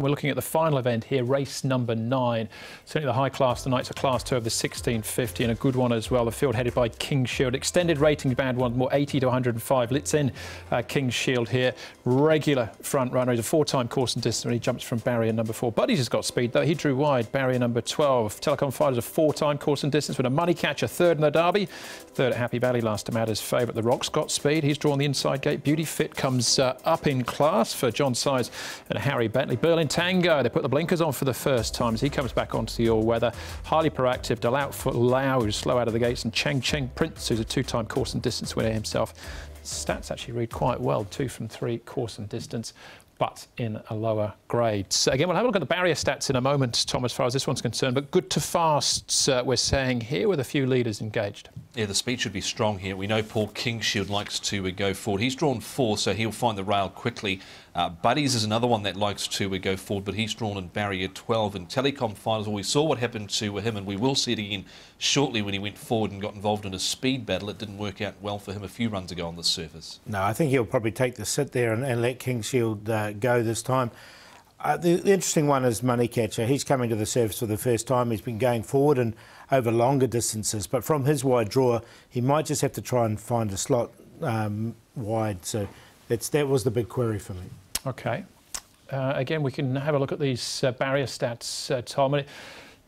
We're looking at the final event here, race number 9. Certainly the high class tonight. It's a class 2 of the 1650 and a good one as well. The field headed by King Shield. Extended rating band one more 80 to 105. Let's in King Shield here. Regular front runner. He's a 4-time course and distance when he jumps from barrier number 4. Buddies has got speed though. He drew wide barrier number 12. Telecom Fighters a 4-time course and distance with a money catcher 3rd in the Derby. 3rd at Happy Valley last time out as favourite. The Rock's got speed. He's drawn the inside gate. Beauty Fit comes up in class for John Size and Harry Bentley. Berlin Tango, they put the blinkers on for the first time as he comes back onto the all-weather. Highly proactive, Delout for Lau, who's slow out of the gates, and Cheng Cheng Prince, who's a 2-time course and distance winner himself. Stats actually read quite well, 2 from 3 course and distance, but in a lower grade. So again, we'll have a look at the barrier stats in a moment, Tom, as far as this one's concerned, but good to fast, we're saying here, with a few leaders engaged. Yeah, the speed should be strong here. We know Paul King Shield likes to go forward. He's drawn 4, so he'll find the rail quickly. Buddies is another one that likes to go forward, but he's drawn in barrier 12. And Telecom Fighters, well, we saw what happened to him, and we will see it again shortly when he went forward and got involved in a speed battle. It didn't work out well for him a few runs ago on the surface. No, I think he'll probably take the sit there and let King Shield go this time. The interesting one is Money Catcher. He's coming to the surface for the first time. He's been going forward and over longer distances, but from his wide draw, he might just have to try and find a slot wide. So that was the big query for me. OK. Again, we can have a look at these barrier stats, Tom. And it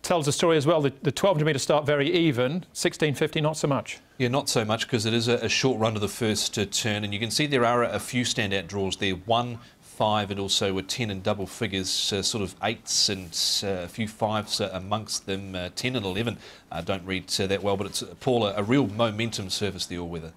tells a story as well. The 1200-metre start very even, 1650 not so much. Yeah, not so much because it is a short run to the first turn, and you can see there are a few standout draws there. 1, 5 and also a 10 in double figures, sort of 8s and a few 5s amongst them. 10 and 11 don't read that well, but it's, Paul, a real momentum surface, the all-weather.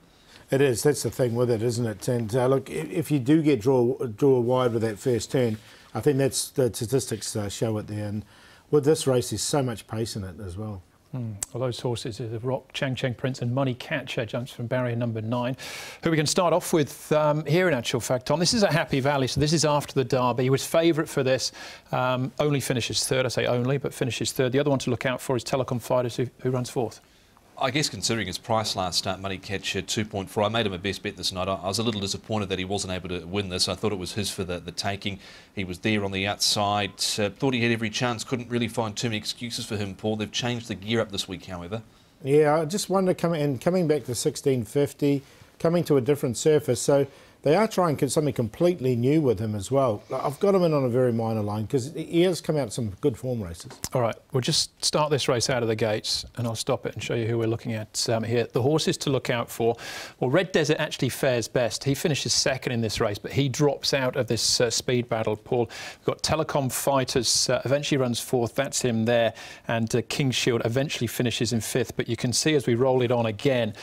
It is. That's the thing with it, isn't it? And look, if you do get draw wide with that first turn, I think that's the statistics show it there. And with this race, there's so much pace in it as well. Well, those horses, the Rock, Cheng Cheng Prince and Money Catcher jumps from barrier number 9, who we can start off with here in actual fact, Tom. This is at Happy Valley, so this is after the Derby. He was favourite for this, only finishes 3rd. I say only, but finishes 3rd. The other one to look out for is Telecom Fighters, who runs 4th. I guess considering his price last start, Money Catcher 2.4, I made him a best bet this night. I was a little disappointed that he wasn't able to win this. I thought it was his for the taking. He was there on the outside. Thought he had every chance. Couldn't really find too many excuses for him, Paul. They've changed the gear up this week, however. Yeah, I just wonder, coming back to 1650, coming to a different surface. So they are trying something completely new with him as well. I've got him in on a very minor line because he has come out some good form races. All right, we'll just start this race out of the gates and I'll stop it and show you who we're looking at here. The horses to look out for. Well, Red Desert actually fares best. He finishes 2nd in this race, but he drops out of this speed battle, Paul. We've got Telecom Fighters, eventually runs 4th. That's him there. And King Shield eventually finishes in 5th. But you can see as we roll it on again,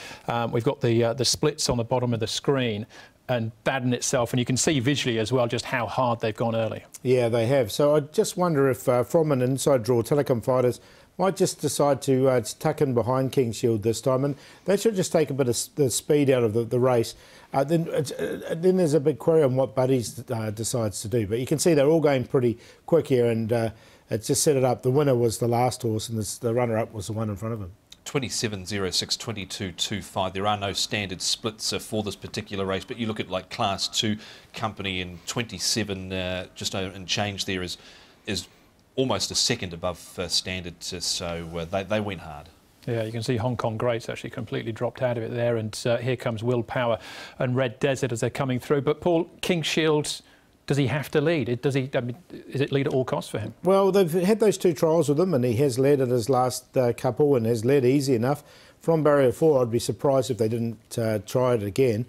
we've got the splits on the bottom of the screen. And that in itself, and you can see visually as well just how hard they've gone early. Yeah, they have. So I just wonder if from an inside draw, Telecom Fighters might just decide to tuck in behind King Shield this time, and that should just take a bit of the speed out of the race. Then there's a big query on what Buddies decides to do. But you can see they're all going pretty quick here, and it just set it up. The winner was the last horse, and the runner-up was the one in front of him. 27.06, 22.25. There are no standard splits for this particular race, but you look at like Class 2 Company and 27 just and change there is almost a second above standard, so they went hard. Yeah, you can see Hong Kong Greats actually completely dropped out of it there, and here comes Willpower and Red Desert as they're coming through. But Paul, King Shield, does he have to lead? Does he? I mean, is it lead at all costs for him? Well, they've had those 2 trials with him, and he has led at his last couple and has led easy enough. From barrier 4, I'd be surprised if they didn't try it again.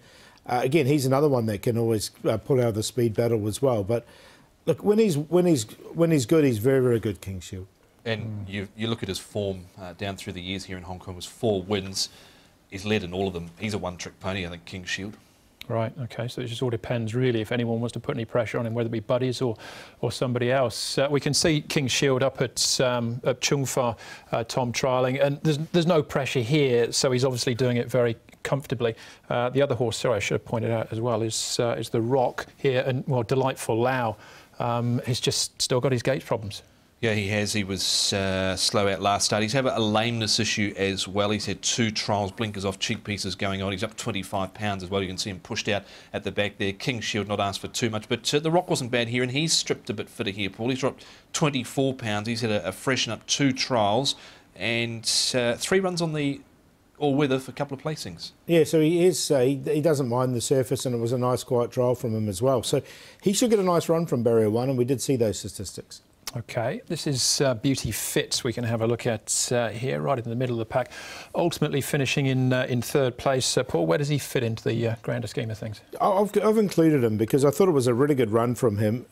Again, he's another one that can always pull out of the speed battle as well. But look, when he's good, he's very, very good, King Shield. And you look at his form down through the years here in Hong Kong, was 4 wins. He's led in all of them. He's a one-trick pony, I think, King Shield. Right, OK, so it just all depends, really, if anyone wants to put any pressure on him, whether it be Buddies or somebody else. We can see King Shield up at Chung Fa, Tom, trialling, and there's no pressure here, so he's obviously doing it very comfortably. The other horse, sorry, I should have pointed out as well, is the Rock here, and, well, Delightful Lau. He's just still got his gates problems. Yeah, he has. He was slow out last start. He's had a lameness issue as well. He's had 2 trials, blinkers off, cheek pieces going on. He's up 25 pounds as well. You can see him pushed out at the back there. King Shield not asked for too much, but the Rock wasn't bad here, and he's stripped a bit fitter here, Paul. He's dropped 24 pounds. He's had a freshen up 2 trials and 3 runs on the all-weather for a couple of placings. Yeah, so he is. He doesn't mind the surface, and it was a nice quiet trial from him as well. So he should get a nice run from barrier 1, and we did see those statistics. Okay, this is Beauty Fit we can have a look at here, right in the middle of the pack. Ultimately finishing in 3rd place. Paul, where does he fit into the grander scheme of things? I've included him because I thought it was a really good run from him.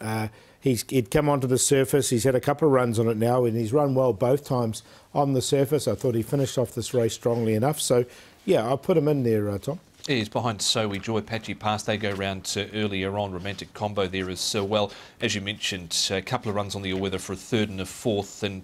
He'd come onto the surface. He's had a couple of runs on it now, and he's run well both times on the surface. I thought he finished off this race strongly enough. So, yeah, I'll put him in there, Tom. He's behind So We Joy, Patchy Pass. They go round earlier on. Romantic Combo there as well. As you mentioned, a couple of runs on the all-weather for a 3rd and a 4th, and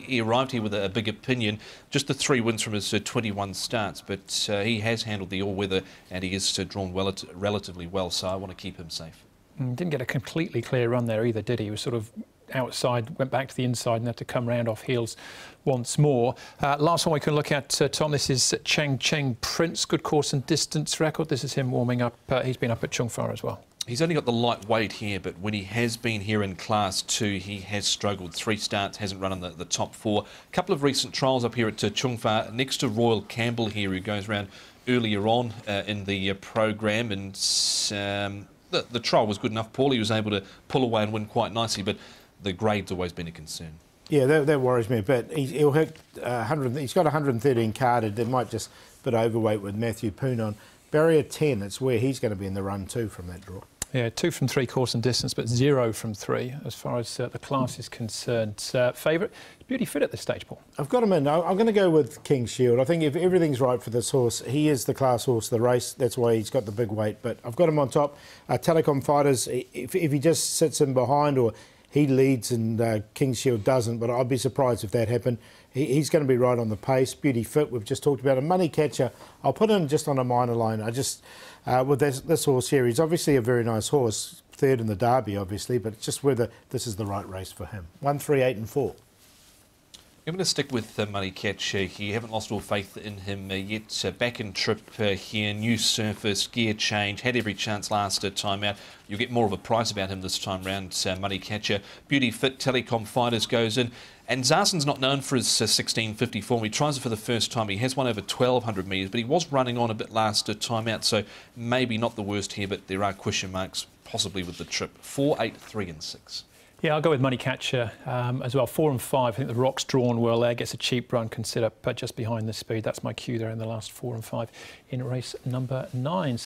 he arrived here with a big opinion. Just the 3 wins from his 21 starts, but he has handled the all-weather, and he is drawn relatively well, so I want to keep him safe. Didn't get a completely clear run there either, did he? He was sort of outside, went back to the inside and had to come round off heels once more. Last one we can look at, Tom, this is Chang Cheng Prince, good course and distance record. This is him warming up. He's been up at Chung Fa as well. He's only got the light weight here, but when he has been here in Class 2, he has struggled. 3 starts, hasn't run in the top 4. A couple of recent trials up here at Chung Fa, next to Royal Campbell here, who goes around earlier on in the program, and the trial was good enough. Paul, he was able to pull away and win quite nicely, but the grade's always been a concern. Yeah, that worries me a bit. He'll hit 100. He's got 113 carded. They might just a bit overweight with Matthew Poon on. Barrier 10, it's where he's going to be in the run too from that draw. Yeah, 2 from 3 course and distance, but 0 from 3 as far as the class is concerned. Favourite, Beauty Fit at this stage, Paul? I've got him in. I'm going to go with King Shield. I think if everything's right for this horse, he is the class horse of the race. That's why he's got the big weight. But I've got him on top. Telecom Fighters, if he just sits in behind or he leads and King Shield doesn't, but I'd be surprised if that happened. He's going to be right on the pace. Beauty Fit, we've just talked about a Money Catcher. I'll put him just on a minor line. I just, with this horse here, he's obviously a very nice horse, 3rd in the Derby, obviously, but it's just whether this is the right race for him. 1, 3, 8 and 4. I'm going to stick with Money Catcher here. Haven't lost all faith in him yet. Back in trip here, new surface, gear change, had every chance last time out. You'll get more of a price about him this time round, Money Catcher. Beauty Fit, Telecom Fighters goes in. And Zarsen's not known for his 1650 form. He tries it for the first time. He has won over 1,200 metres, but he was running on a bit last time out, so maybe not the worst here, but there are question marks possibly with the trip. 4, 8, 3 and 6. Yeah, I'll go with Money Catcher as well. 4 and 5. I think the Rock's drawn well there. Gets a cheap run. Can sit up just behind the speed. That's my cue there in the last 4 and 5 in race number 9.